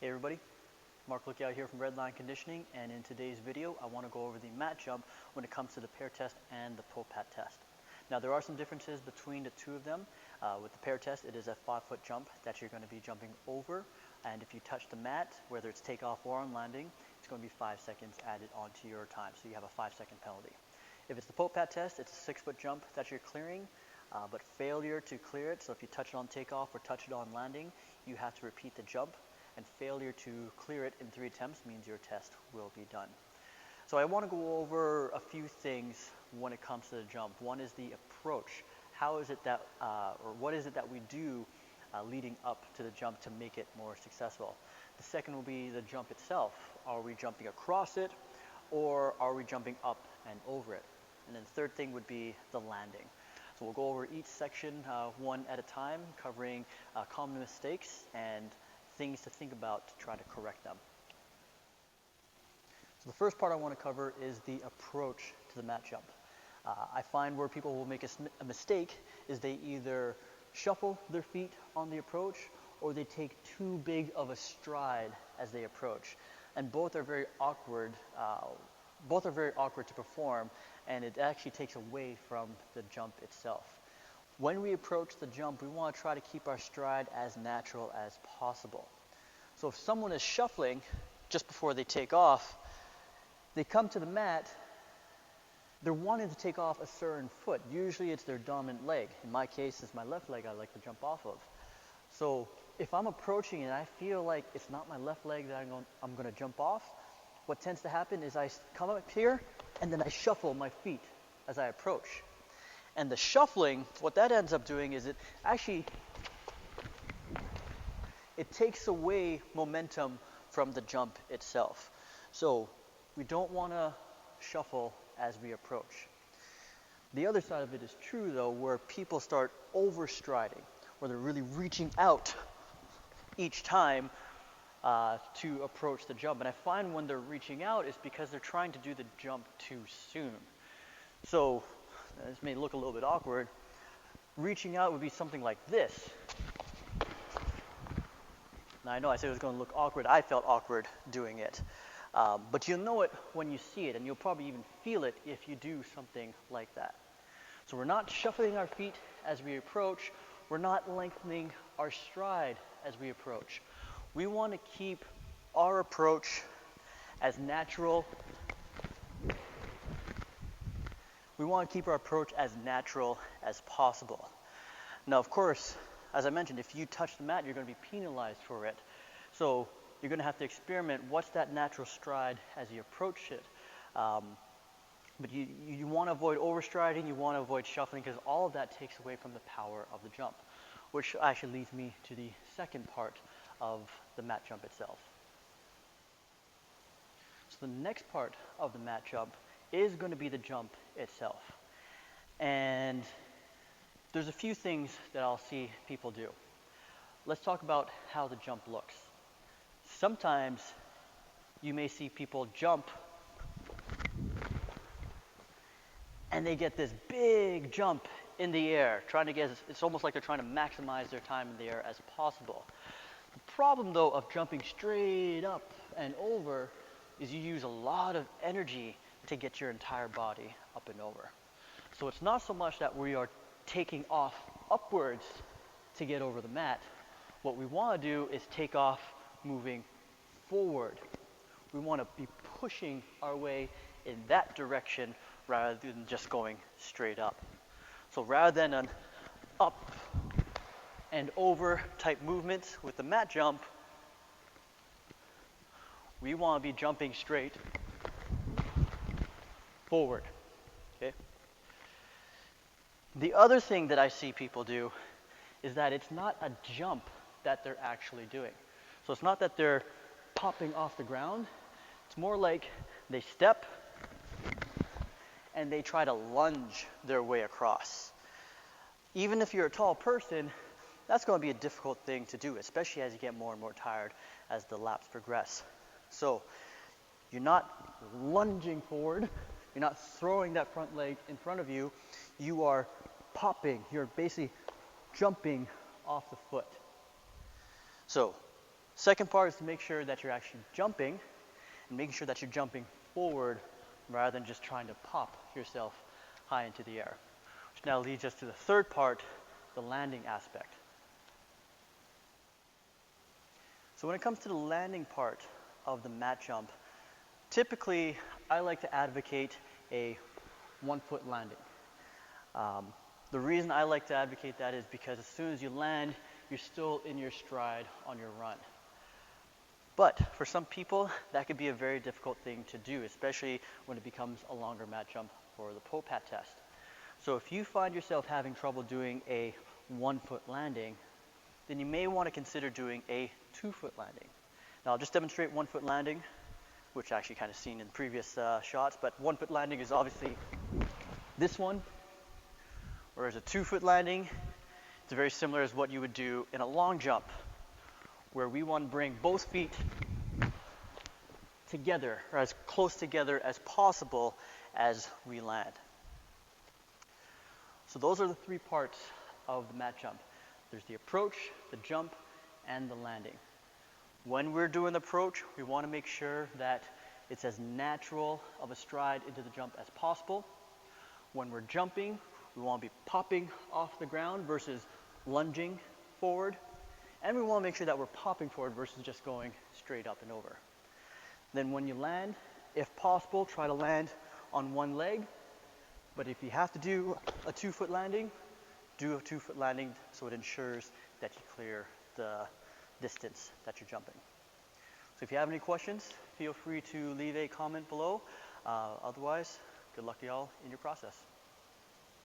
Hey everybody, Mark Lookout here from Redline Conditioning, and in today's video I want to go over the mat jump when it comes to the PARE test and the POPAT test. Now there are some differences between the two of them. With the PARE test, it is a 5-foot jump that you're going to be jumping over, and if you touch the mat, whether it's takeoff or on landing, it's going to be 5 seconds added onto your time, so you have a 5-second penalty. If it's the POPAT test, it's a 6-foot jump that you're clearing, but failure to clear it, so if you touch it on takeoff or touch it on landing, you have to repeat the jump, and failure to clear it in 3 attempts means your test will be done. So I want to go over a few things when it comes to the jump. One is the approach. How is it that, or what is it that we do leading up to the jump to make it more successful? The second will be the jump itself. Are we jumping across it, or are we jumping up and over it? And then the third thing would be the landing. So we'll go over each section one at a time, covering common mistakes and things to think about to try to correct them. So the first part I want to cover is the approach to the mat jump. I find where people will make a mistake is they either shuffle their feet on the approach or they take too big of a stride as they approach. And both are very awkward. Both are very awkward to perform, and it actually takes away from the jump itself. When we approach the jump, we want to try to keep our stride as natural as possible. So if someone is shuffling just before they take off, they come to the mat, they're wanting to take off a certain foot. Usually it's their dominant leg. In my case, it's my left leg I like to jump off of. So if I'm approaching and I feel like it's not my left leg that I'm going to jump off, what tends to happen is I come up here and then I shuffle my feet as I approach. And the shuffling, what that ends up doing is it takes away momentum from the jump itself. So we don't want to shuffle as we approach. The other side of it is true though, where people start overstriding, where they're really reaching out each time to approach the jump. And I find when they're reaching out is because they're trying to do the jump too soon. So this may look a little bit awkward. Reaching out would be something like this. Now I know I said it was going to look awkward. I felt awkward doing it. But you'll know it when you see it, and you'll probably even feel it if you do something like that. So we're not shuffling our feet as we approach. We're not lengthening our stride as we approach. We want to keep our approach as natural. We want to keep our approach as natural as possible. Now, of course, as I mentioned, if you touch the mat, you're going to be penalized for it. So you're going to have to experiment what's that natural stride as you approach it. But you want to avoid overstriding, you want to avoid shuffling, because all of that takes away from the power of the jump, which actually leads me to the second part of the mat jump itself. So the next part of the mat jump is going to be the jump itself. And there's a few things that I'll see people do. Let's talk about how the jump looks. Sometimes you may see people jump and they get this big jump in the air, it's almost like they're trying to maximize their time in the air as possible. The problem though of jumping straight up and over is you use a lot of energy to get your entire body up and over. So it's not so much that we are taking off upwards to get over the mat. What we want to do is take off moving forward. We want to be pushing our way in that direction rather than just going straight up. So rather than an up and over type movement with the mat jump, we want to be jumping straight forward. Okay? The other thing that I see people do is that it's not a jump that they're actually doing. So it's not that they're popping off the ground. It's more like they step and they try to lunge their way across. Even if you're a tall person, that's going to be a difficult thing to do, especially as you get more and more tired as the laps progress. So you're not lunging forward, you're not throwing that front leg in front of you, you are popping, you're basically jumping off the foot. So Second part is to make sure that you're actually jumping and making sure that you're jumping forward rather than just trying to pop yourself high into the air. Which now leads us to the third part, the landing aspect. So when it comes to the landing part of the mat jump, typically I like to advocate a 1 foot landing. The reason I like to advocate that is because as soon as you land, you're still in your stride on your run. But for some people, that could be a very difficult thing to do, especially when it becomes a longer mat jump for the POPAT test. So if you find yourself having trouble doing a 1 foot landing, then you may want to consider doing a 2 foot landing. Now I'll just demonstrate 1 foot landing, which I actually kind of seen in previous shots, but 1 foot landing is obviously this one, whereas a 2 foot landing, it's very similar as what you would do in a long jump, where we want to bring both feet together, or as close together as possible as we land. So those are the three parts of the mat jump. There's the approach, the jump, and the landing. When we're doing the approach, we want to make sure that it's as natural of a stride into the jump as possible. When we're jumping, we want to be popping off the ground versus lunging forward. And we want to make sure that we're popping forward versus just going straight up and over. Then when you land, if possible, try to land on one leg. But if you have to do a 2 foot landing, do a 2 foot landing so it ensures that you clear the distance that you're jumping. So if you have any questions, feel free to leave a comment below. Otherwise, good luck to y'all in your process.